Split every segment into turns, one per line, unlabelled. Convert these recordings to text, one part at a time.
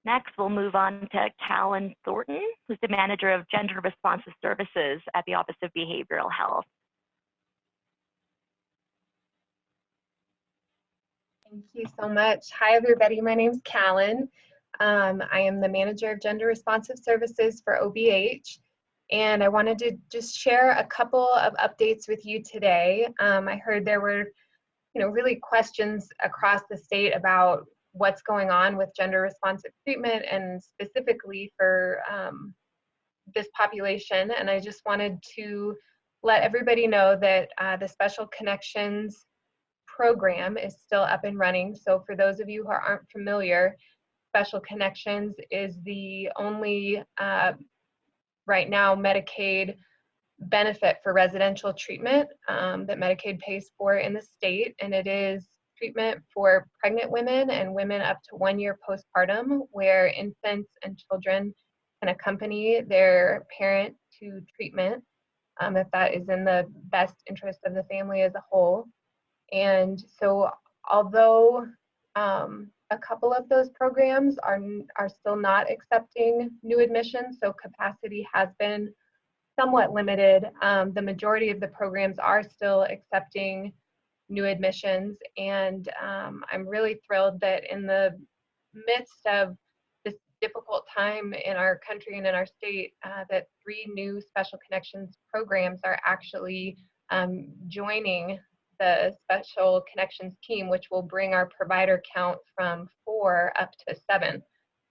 Next, we'll move on to Kallen Thornton, who's the Manager of Gender Responsive Services at the Office of Behavioral Health.
Thank you so much. Hi, everybody. My name is Kallen. I am the Manager of Gender Responsive Services for OBH, and I wanted to just share a couple of updates with you today. I heard there were, really questions across the state about what's going on with gender responsive treatment and specifically for this population. And I just wanted to let everybody know that the Special Connections program is still up and running. So for those of you who aren't familiar, Special Connections is the only right now Medicaid benefit for residential treatment that Medicaid pays for in the state, and it is treatment for pregnant women and women up to 1 year postpartum, where infants and children can accompany their parent to treatment if that is in the best interest of the family as a whole. And so although a couple of those programs are still not accepting new admissions, so capacity has been somewhat limited, the majority of the programs are still accepting new admissions. And I'm really thrilled that in the midst of this difficult time in our country and in our state, that 3 new Special Connections programs are actually joining the Special Connections team, which will bring our provider count from 4 up to 7.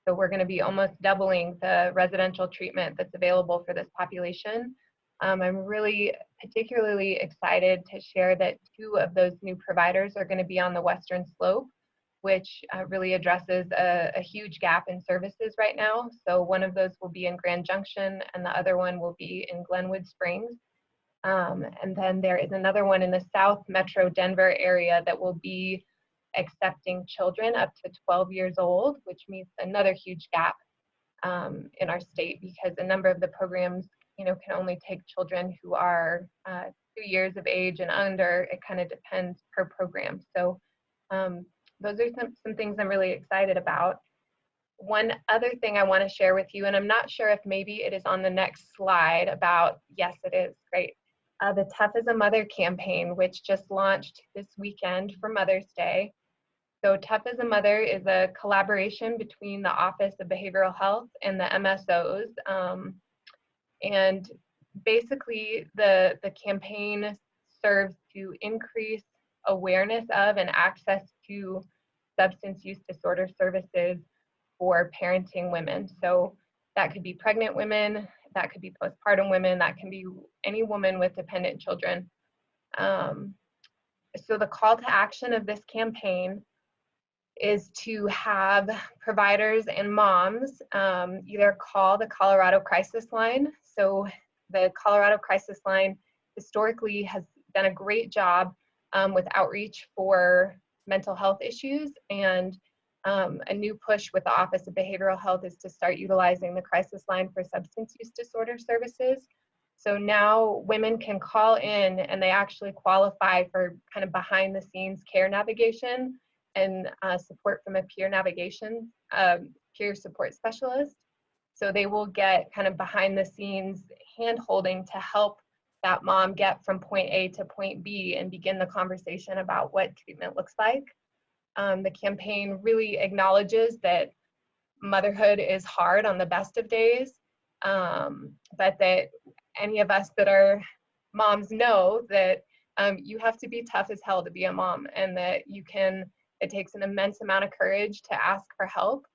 So we're going to be almost doubling the residential treatment that's available for this population. I'm really particularly excited to share that 2 of those new providers are going to be on the Western Slope, which really addresses a huge gap in services right now. So one of those will be in Grand Junction and the other one will be in Glenwood Springs. And then there is another one in the South Metro Denver area that will be accepting children up to 12 years old, which means another huge gap in our state, because a number of the programs, can only take children who are 2 years of age and under. It kind of depends per program. So those are some things I'm really excited about. One other thing I want to share with you, and I'm not sure if maybe it is on the next slide about, yes, it is, great. The Tough as a Mother campaign, which just launched this weekend for Mother's Day. So Tough as a Mother is a collaboration between the Office of Behavioral Health and the MSOs. And basically the campaign serves to increase awareness of and access to substance use disorder services for parenting women. So that could be pregnant women, that could be postpartum women, that can be any woman with dependent children. So the call to action of this campaign is to have providers and moms either call the Colorado Crisis Line. So the Colorado Crisis Line historically has done a great job with outreach for mental health issues, and a new push with the Office of Behavioral Health is to start utilizing the crisis line for substance use disorder services. So now women can call in and they actually qualify for kind of behind the scenes care navigation and support from a peer support specialist. So they will get kind of behind the scenes hand holding to help that mom get from point A to point B and begin the conversation about what treatment looks like. The campaign really acknowledges that motherhood is hard on the best of days, but that any of us that are moms know that you have to be tough as hell to be a mom, and that it takes an immense amount of courage to ask for help,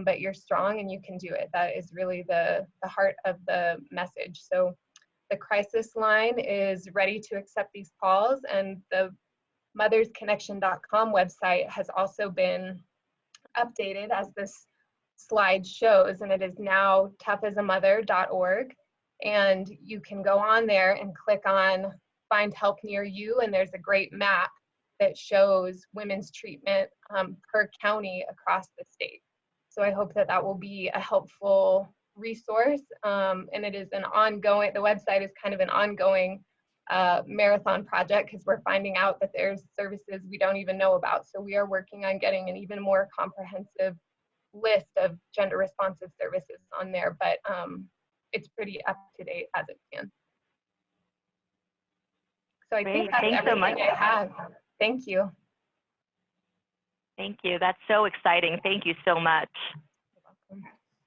but you're strong and you can do it. That is really the heart of the message. So the crisis line is ready to accept these calls, and the mothersconnection.com website has also been updated as this slide shows, and it is now toughasamother.org, and you can go on there and click on find help near you, and there's a great map that shows women's treatment per county across the state. So I hope that that will be a helpful resource, and it is an ongoing, the website is kind of an ongoing marathon project, because we're finding out that there's services we don't even know about. So we are working on getting an even more comprehensive list of gender responsive services on there, but it's pretty up to date as it stands. So I think
Great.
that's
Thanks so
everything
much.
I have. Thank you.
Thank you. That's so exciting. Thank you so much.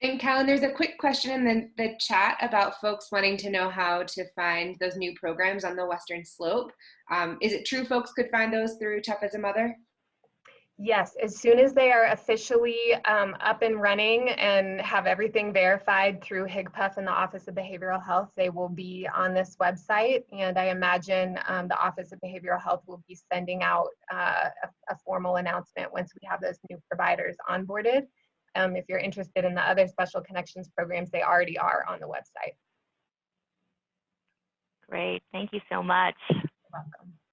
And Kallen, there's a quick question in the chat about folks wanting to know how to find those new programs on the Western Slope. Is it true folks could find those through Tough as a Mother?
Yes, as soon as they are officially up and running and have everything verified through HIGPUF and the Office of Behavioral Health, they will be on this website. And I imagine the Office of Behavioral Health will be sending out a formal announcement once we have those new providers onboarded. If you're interested in the other Special Connections programs, they already are on the website.
Great. Thank you so much.
You're welcome.